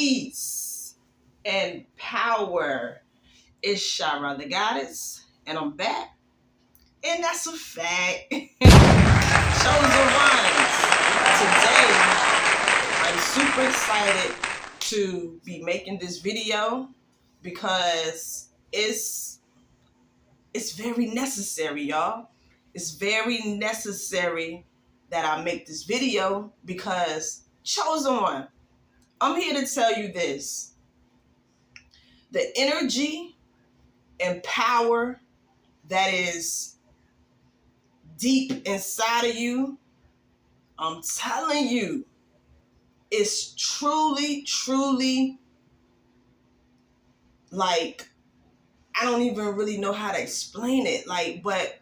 Peace and power. It's Shara the Goddess, and I'm back. And that's a fact. Chosen ones. Today, I'm super excited to be making this video because it's very necessary, y'all. It's very necessary that I make this video because Chosen One, I'm here to tell you this. The energy and power that is deep inside of you, I'm telling you, it's truly like, I don't even really know how to explain it. But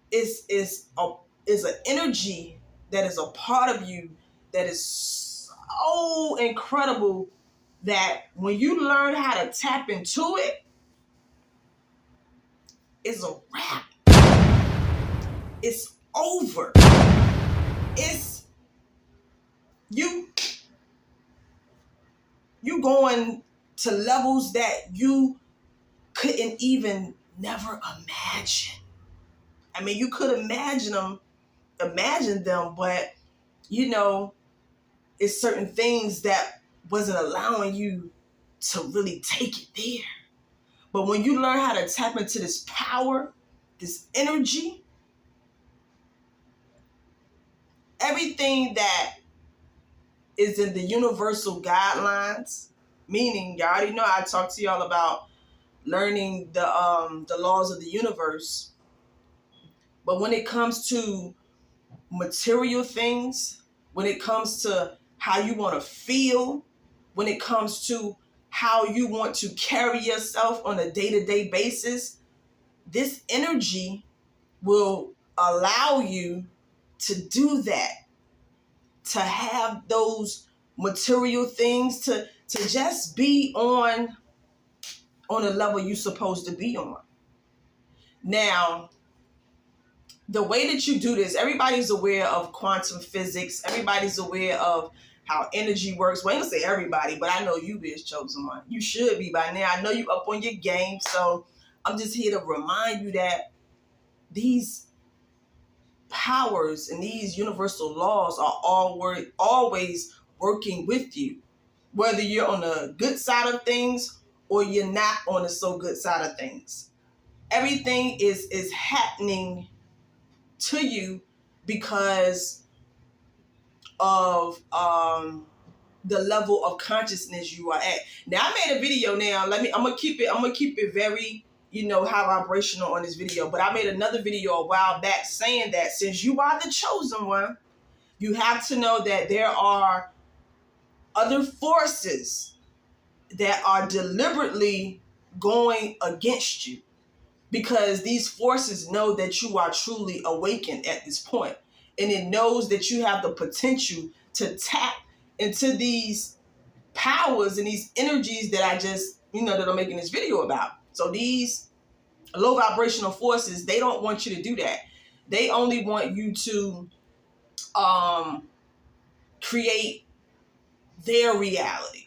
it's an energy that is a part of you that is so incredible that when you learn how to tap into it, it's a wrap. It's over. It's you going to levels that you couldn't even never imagine. I mean, you could imagine them, but it's certain things that wasn't allowing you to really take it there. But when you learn how to tap into this power, this energy, everything that is in the universal guidelines, meaning, y'all already know I talked to y'all about learning the laws of the universe. But when it comes to material things, when it comes to how you want to feel, when it comes to how you want to carry yourself on a day-to-day basis, this energy will allow you to do that, to have those material things, to just be on a level you're supposed to be on. Now, the way that you do this, everybody's aware of quantum physics. Everybody's aware of how energy works. Well, I ain't gonna say everybody, but I know you is, Chosen One. You should be by now. I know you up on your game, so I'm just here to remind you that these powers and these universal laws are always working with you, whether you're on the good side of things or you're not on the so good side of things. Everything is happening to you because of the level of consciousness you are at. Now, I made a video. Now, I'm gonna keep it very, high vibrational on this video. But I made another video a while back saying that since you are the chosen one, you have to know that there are other forces that are deliberately going against you, because these forces know that you are truly awakened at this point, and it knows that you have the potential to tap into these powers and these energies that I just, that I'm making this video about. So these low vibrational forces, they don't want you to do that. They only want you to create their reality,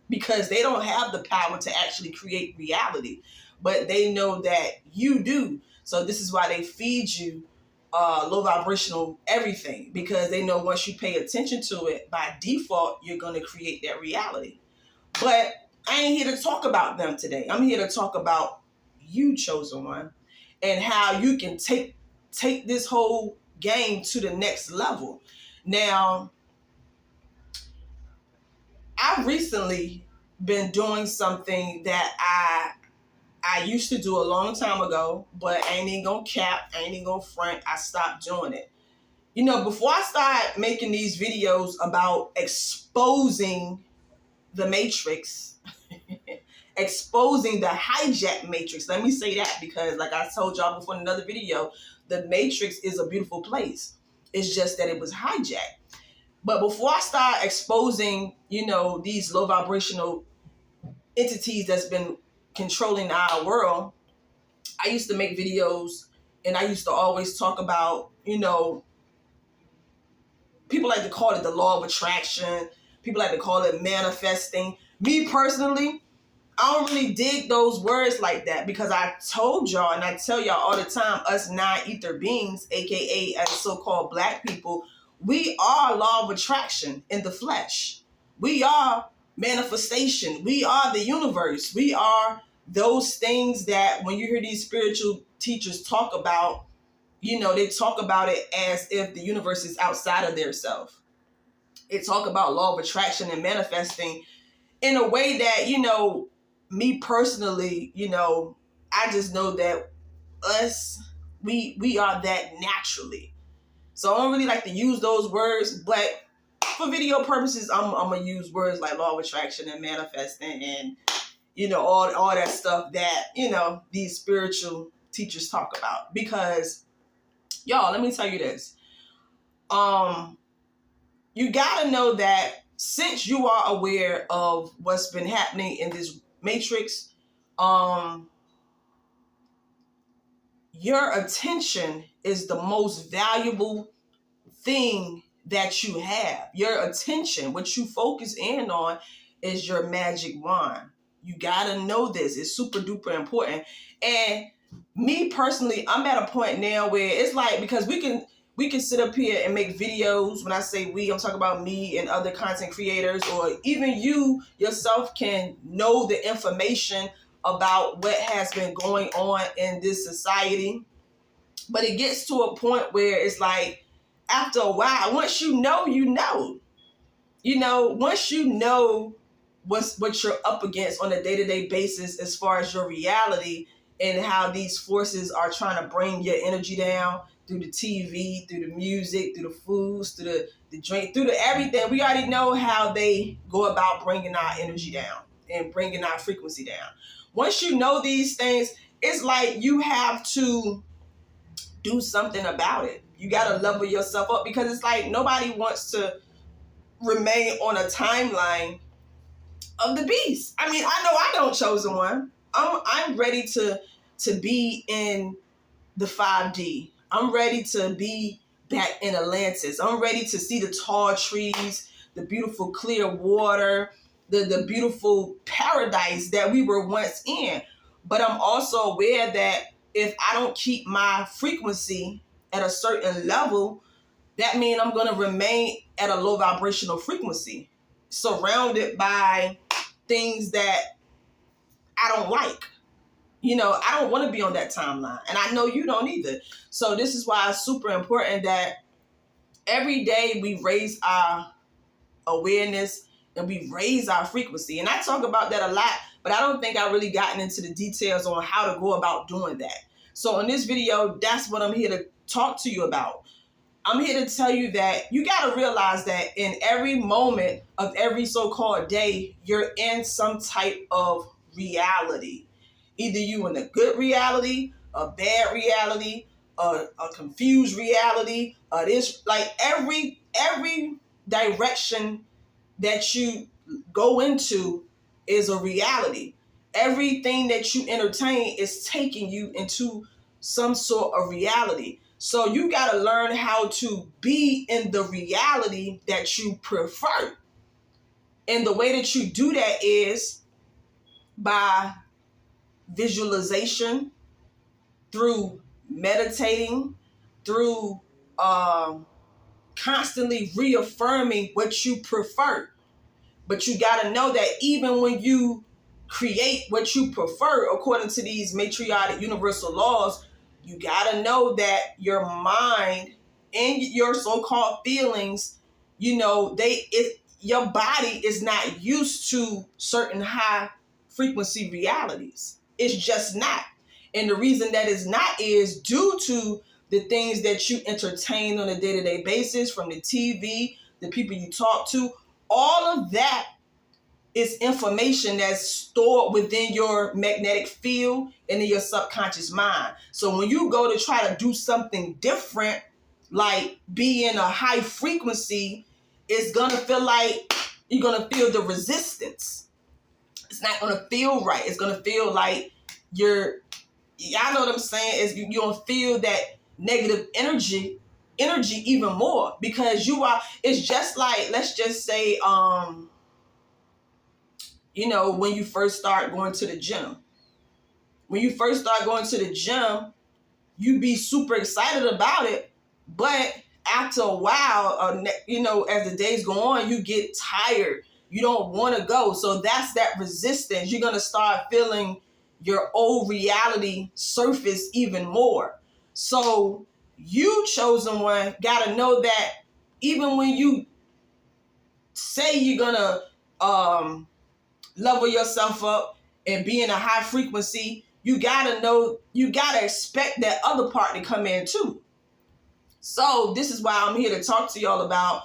because they don't have the power to actually create reality, but they know that you do. So this is why they feed you low vibrational everything, because they know once you pay attention to it, by default, you're going to create that reality. But I ain't here to talk about them today. I'm here to talk about you, Chosen One, and how you can take this whole game to the next level. Now, I've recently been doing something that I used to do a long time ago, but I ain't even gonna cap, I ain't even gonna front. I stopped doing it. Before I started making these videos about exposing the matrix, exposing the hijack matrix. Let me say that, because like I told y'all before in another video, the matrix is a beautiful place. It's just that it was hijacked. But before I start exposing, these low vibrational entities that's been controlling our world, I used to make videos and I used to always talk about, people like to call it the law of attraction, People like to call it manifesting. Me personally, I don't really dig those words like that, because I told y'all, and I tell y'all all the time, us non-ether beings, aka as so-called black people, we are law of attraction in the flesh. We are manifestation. We are the universe. We are those things that when you hear these spiritual teachers talk about, they talk about it as if the universe is outside of their self. They talk about law of attraction and manifesting in a way that, me personally, I just know that we are that naturally. So I don't really like to use those words, but for video purposes, I'm gonna use words like law of attraction and manifesting and all that stuff that these spiritual teachers talk about. Because y'all, let me tell you this. You gotta know that since you are aware of what's been happening in this matrix, your attention is the most valuable thing that you have. Your attention, what you focus in on, is your magic wand. You gotta know this. It's super duper important. And me personally, I'm at a point now where it's like, because we can sit up here and make videos. When I say we, I'm talking about me and other content creators, or even you yourself can know the information about what has been going on in this society. But it gets to a point where it's like, after a while, once you know, once you know what you're up against on a day-to-day basis as far as your reality and how these forces are trying to bring your energy down through the TV, through the music, through the foods, through the drink, through the everything. We already know how they go about bringing our energy down and bringing our frequency down. Once you know these things, it's like you have to do something about it. You got to level yourself up, because it's like nobody wants to remain on a timeline of the beast. I mean, I know I don't chosen one. I'm ready to be in the 5D. I'm ready to be back in Atlantis. I'm ready to see the tall trees, the beautiful clear water, the beautiful paradise that we were once in. But I'm also aware that if I don't keep my frequency at a certain level, that means I'm going to remain at a low vibrational frequency, surrounded by things that I don't like. I don't want to be on that timeline, and I know you don't either. So this is why it's super important that every day we raise our awareness and we raise our frequency. And I talk about that a lot, but I don't think I really gotten into the details on how to go about doing that. So in this video, that's what I'm here to talk to you about. I'm here to tell you that you got to realize that in every moment of every so-called day, you're in some type of reality. Either you in a good reality, a bad reality, a confused reality, this, like every direction that you go into is a reality. Everything that you entertain is taking you into some sort of reality. So you got to learn how to be in the reality that you prefer. And the way that you do that is by visualization, through meditating, through constantly reaffirming what you prefer. But you got to know that even when you create what you prefer, according to these matriotic universal laws, you got to know that your mind and your so-called feelings, your body is not used to certain high frequency realities. It's just not. And the reason that it's not is due to the things that you entertain on a day-to-day basis, from the TV, the people you talk to. All of that is information that's stored within your magnetic field and in your subconscious mind. So when you go to try to do something different, like be in a high frequency, it's going to feel like you're going to feel the resistance. It's not going to feel right. It's going to feel like y'all know what I'm saying, is you're going to feel that negative energy energy even more, because it's just like, let's just say, when you first start going to the gym. When you first start going to the gym, you be super excited about it, but after a while, as the days go on, you get tired. You don't want to go. So that's that resistance. You're going to start feeling your old reality surface even more. So you, chosen one, got to know that even when you say you're going to level yourself up and be in a high frequency, you got to know, you got to expect that other part to come in too. So this is why I'm here to talk to y'all about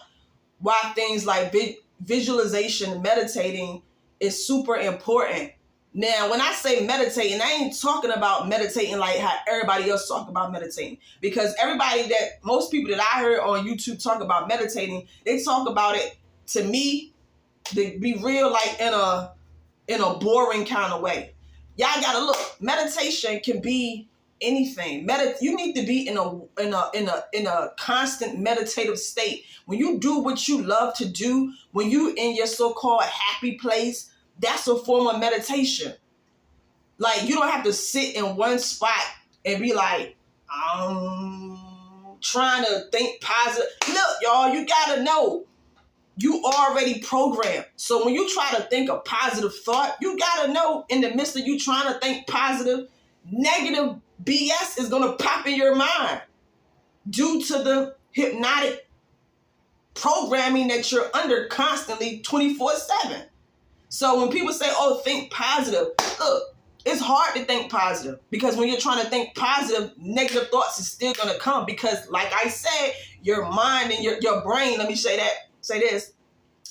why things like visualization and meditating is super important. Now, when I say meditating, I ain't talking about meditating like how everybody else talk about meditating. Because most people that I heard on YouTube talk about meditating, they talk about it, to me, to be real, like in a boring kind of way. Y'all gotta look. Meditation can be anything. You need to be in a constant meditative state. When you do what you love to do, when you in your so-called happy place, that's a form of meditation. Like, you don't have to sit in one spot and be like, trying to think positive. Look, y'all, you gotta know, you already programmed. So when you try to think a positive thought, you gotta know, in the midst of you trying to think positive, negative BS is gonna pop in your mind due to the hypnotic programming that you're under constantly 24/7. So when people say, oh, think positive, look, it's hard to think positive, because when you're trying to think positive, negative thoughts is still gonna come, because like I said, your mind and your brain, let me say this,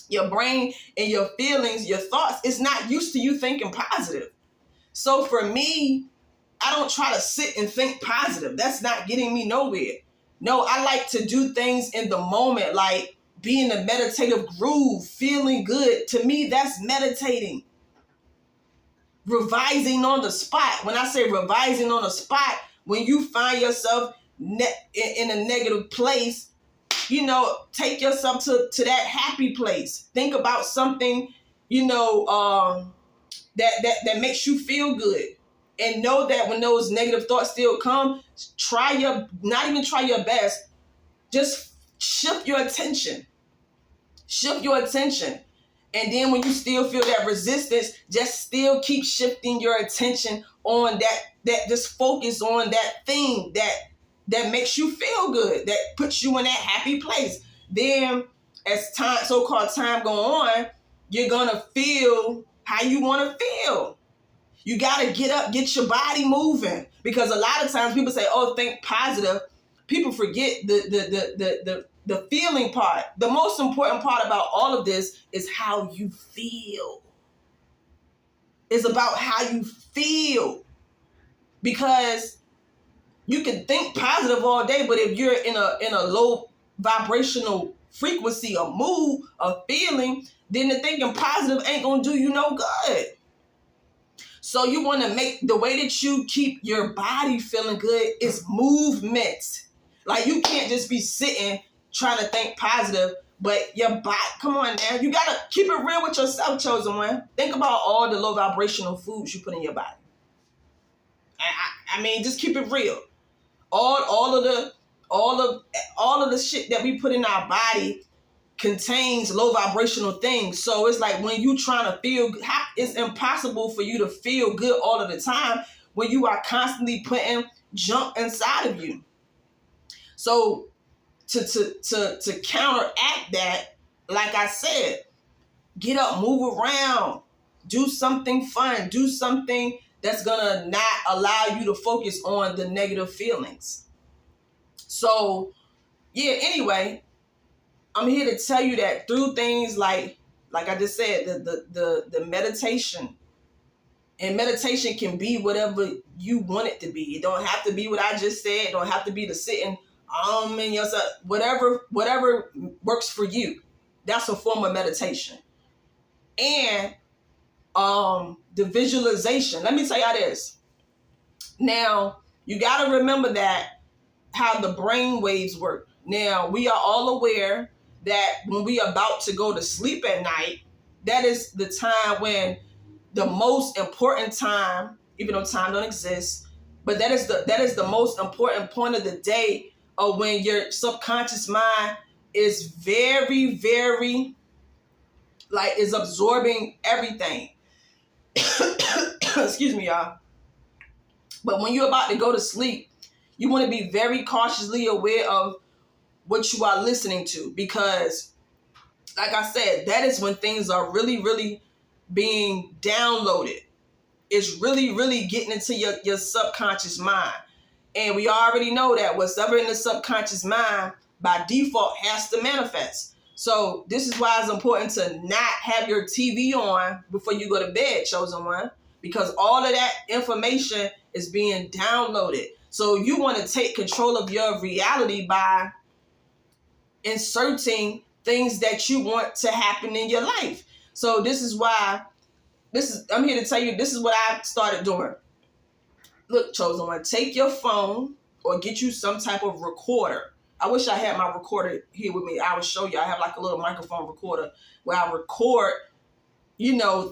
your brain and your feelings, your thoughts, is not used to you thinking positive. So for me, I don't try to sit and think positive. That's not getting me nowhere. No, I like to do things in the moment, like be in a meditative groove, feeling good. To me, that's meditating. Revising on the spot. When I say revising on the spot, when you find yourself in a negative place, take yourself to that happy place. Think about something, that makes you feel good. And know that when those negative thoughts still come, not even try your best, just shift your attention. Shift your attention. And then when you still feel that resistance, just still keep shifting your attention on that just focus on that thing that makes you feel good, that puts you in that happy place. Then as so-called time go on, you're gonna feel how you wanna feel. You gotta get up, get your body moving. Because a lot of times people say, oh, think positive. People forget the feeling part. The most important part about all of this is how you feel. It's about how you feel. Because you can think positive all day, but if you're in a low vibrational frequency or mood or feeling, then the thinking positive ain't gonna do you no good. So you want to make the way that you keep your body feeling good is movement. Like, you can't just be sitting trying to think positive, but your body, come on now. You got to keep it real with yourself, chosen one. Think about all the low vibrational foods you put in your body. I mean, just keep it real. All of the shit that we put in our body contains low vibrational things. So it's like when you trying to feel, it's impossible for you to feel good all of the time when you are constantly putting junk inside of you. So to counteract that, like I said, get up, move around, do something fun, do something that's gonna not allow you to focus on the negative feelings. So yeah, anyway, I'm here to tell you that through things like I just said, the meditation. And meditation can be whatever you want it to be. It don't have to be what I just said. It don't have to be the sitting in yourself. Whatever works for you. That's a form of meditation. And the visualization. Let me tell y'all this. Now, you got to remember that how the brain waves work. Now, we are all aware that when we are about to go to sleep at night, that is the time when the most important time, even though time don't exist, but that is the most important point of the day of when your subconscious mind is very, very, like, is absorbing everything. Excuse me, y'all. But when you're about to go to sleep, you want to be very cautiously aware of what you are listening to, because, like I said, that is when things are really, really being downloaded. It's really, really getting into your subconscious mind. And we already know that whatever in the subconscious mind, by default, has to manifest. So this is why it's important to not have your TV on before you go to bed, chosen one, because all of that information is being downloaded. So you want to take control of your reality by inserting things that you want to happen in your life. So this is why I'm here to tell you, this is what I started doing. Look, chosen one, take your phone or get you some type of recorder. I wish I had my recorder here with me. I would show you. I have like a little microphone recorder where I record,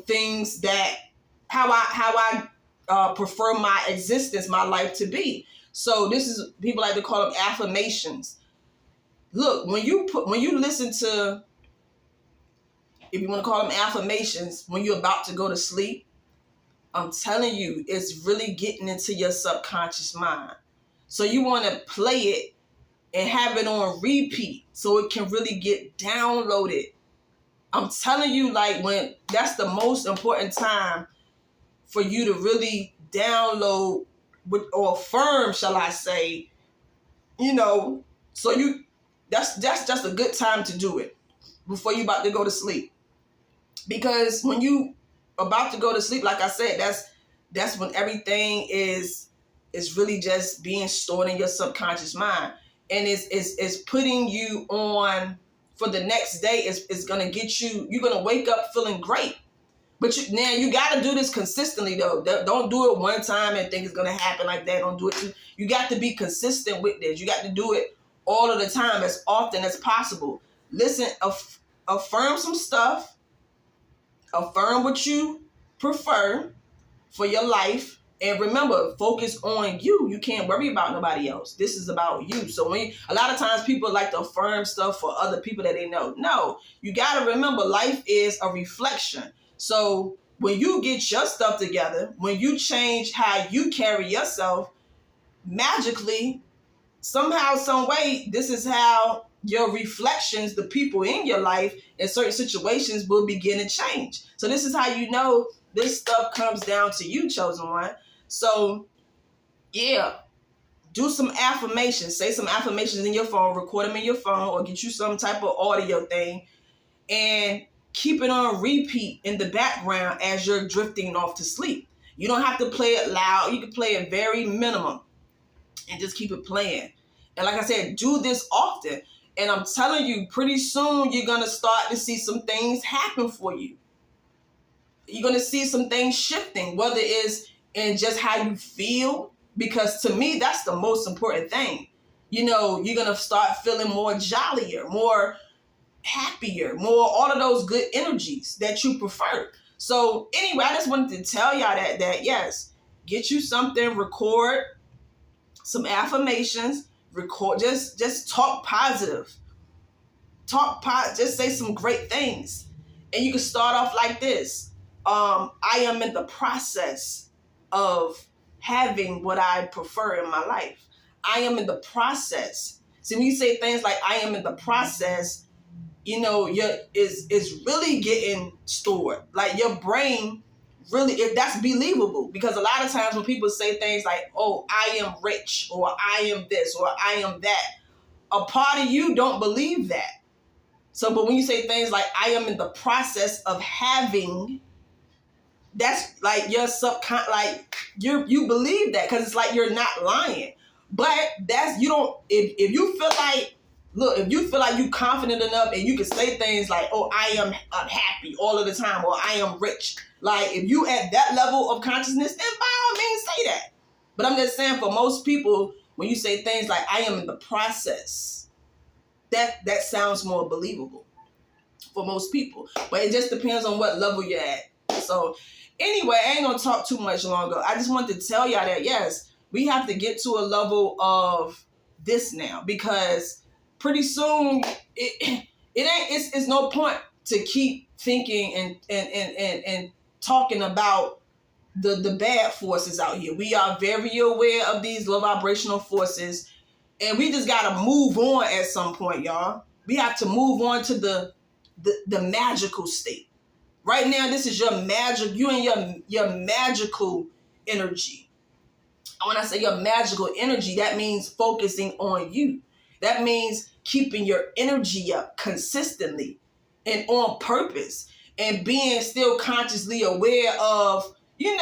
things that how I prefer my existence, my life to be. So this is, people like to call them affirmations. Look, when you listen to, if you want to call them affirmations, when you're about to go to sleep, I'm telling you, it's really getting into your subconscious mind. So you want to play it and have it on repeat so it can really get downloaded. I'm telling you, like, when that's the most important time for you to really download or affirm, shall I say, so that's just a good time to do it before you about to go to sleep. Because when you about to go to sleep, like I said, that's when everything is really just being stored in your subconscious mind, and it's putting you on for the next day. It's gonna get you. You're gonna wake up feeling great, but now you got to do this consistently though. Don't do it one time and think it's gonna happen like that. Don't do it. You got to be consistent with this. You got to do it all of the time, as often as possible. Listen, affirm some stuff. Affirm what you prefer for your life. And remember, focus on you. You can't worry about nobody else. This is about you. So a lot of times people like to affirm stuff for other people that they know. No, you got to remember, life is a reflection. So when you get your stuff together, when you change how you carry yourself, magically, somehow, some way, this is how your reflections, the people in your life in certain situations, will begin to change. So this is how you know this stuff comes down to you, chosen one. So yeah, do some affirmations. Say some affirmations in your phone, record them in your phone, or get you some type of audio thing and keep it on repeat in the background as you're drifting off to sleep. You don't have to play it loud. You can play it very minimum and just keep it playing. And like I said, do this often. And I'm telling you, pretty soon you're going to start to see some things happen for you. You're going to see some things shifting, whether it's in just how you feel, because to me, that's the most important thing. You're going to start feeling more jollier, more happier, more all of those good energies that you prefer. So anyway, I just wanted to tell y'all that yes, get you something, record some affirmations, record, just talk positive. Just say some great things. And you can start off like this. I am in the process of having what I prefer in my life. I am in the process. See, when you say things like I am in the process, is really getting stored. Like your brain really, that's believable, because a lot of times when people say things like, oh, I am rich, or I am this, or I am that, a part of you don't believe that. So, but when you say things like I am in the process of having, that's like your subconscious, like you believe that, because it's like you're not lying. But if you feel like, look, if you feel like you're confident enough and you can say things like, oh, I am happy all of the time, or I am rich. Like, if you at that level of consciousness, then by all means say that. But I'm just saying, for most people, when you say things like, I am in the process that sounds more believable for most people. But it just depends on what level you're at. So anyway, I ain't gonna talk too much longer. I just wanted to tell y'all that yes, we have to get to a level of this now, because pretty soon it's no point to keep thinking and talking about the bad forces out here. We are very aware of these low vibrational forces, and we just gotta move on at some point, y'all. We have to move on to the magical state. Right now, this is your magic, you and your magical energy. And when I say your magical energy, that means focusing on you. That means keeping your energy up consistently and on purpose, and being still consciously aware of, you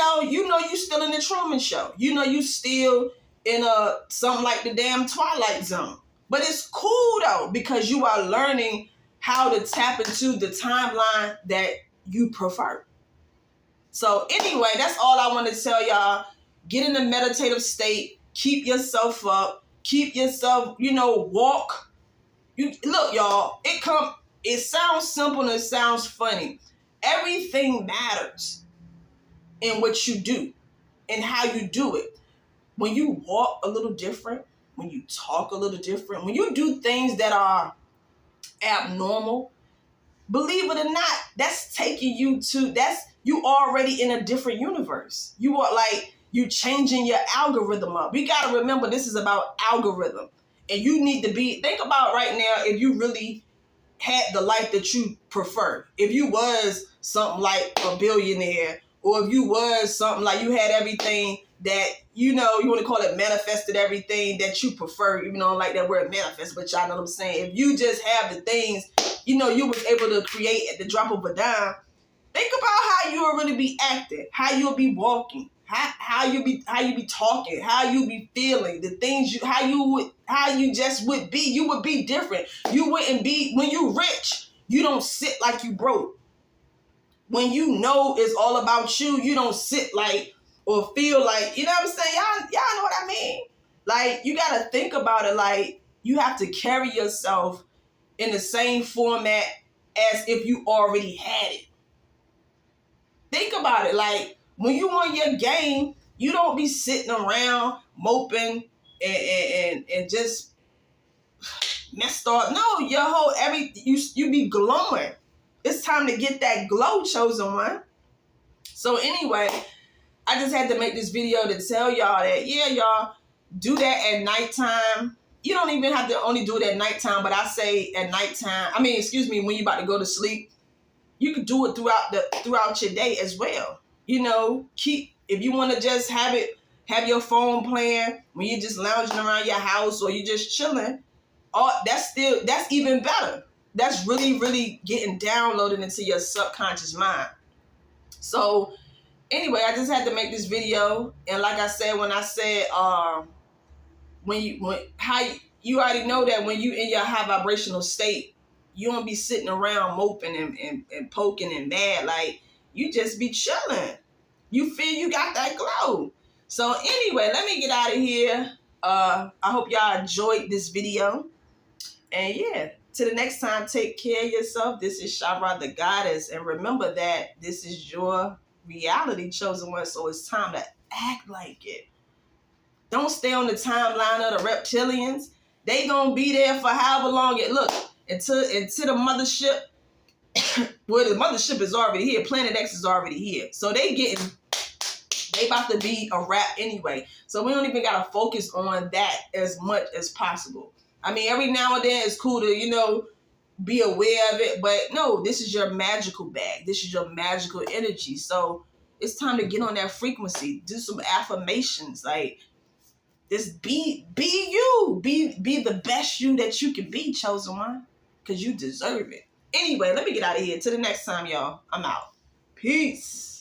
still in the Truman Show. You still in something like the damn Twilight Zone. But it's cool though, because you are learning how to tap into the timeline that you prefer. So anyway, that's all I want to tell y'all. Get in a meditative state. Keep yourself up. Keep yourself, walk. Look, y'all, it sounds simple and it sounds funny. Everything matters in what you do and how you do it. When you walk a little different, when you talk a little different, when you do things that are abnormal, believe it or not, that's taking you to, you already in a different universe. You are you changing your algorithm up. We got to remember, this is about algorithm. And you need to think about right now, if you really had the life that you prefer. If you was something like a billionaire, or if you was something like you had everything that, you want to call it manifested, everything that you prefer, even though I don't like that word manifest, but y'all know what I'm saying. If you just have the things, you was able to create at the drop of a dime, think about how you will really be acting, how you'll be walking, how you be talking, how you be feeling, the things how you just would be. You would be different. You wouldn't be, when you rich, you don't sit like you broke. When it's all about you, you don't sit like or feel like, you know what I'm saying? Y'all know what I mean? Like, you got to think about it like you have to carry yourself in the same format as if you already had it. Think about it. Like, when you on your game, you don't be sitting around moping and just messed up. No, you be glowing. It's time to get that glow, chosen one. So anyway, I just had to make this video to tell y'all that, yeah, y'all, do that at nighttime. You don't even have to only do it at nighttime, but I say at nighttime. When you about to go to sleep, you could do it throughout your day as well. If you want to just have your phone playing when you're just lounging around your house or you just chilling. That's even better. That's really, really getting downloaded into your subconscious mind. So anyway, I just had to make this video. And like I said, when I said, you already know that when you in your high vibrational state, you don't be sitting around moping and poking and mad. Like, you just be chilling. You feel you got that glow. So anyway, let me get out of here. I hope y'all enjoyed this video. And yeah, till the next time, take care of yourself. This is Shabra the Goddess. And remember that this is your reality, chosen one. So it's time to act like it. Don't stay on the timeline of the reptilians. They gonna be there for however long it look. Until the mothership, well, the mothership is already here. Planet X is already here. So they about to be a wrap anyway. So we don't even gotta focus on that as much as possible. Every now and then it's cool to, be aware of it. But no, this is your magical bag. This is your magical energy. So it's time to get on that frequency. Do some affirmations. Like, just be you. Be the best you that you can be, chosen one. Because you deserve it. Anyway, let me get out of here. Till the next time, y'all. I'm out. Peace.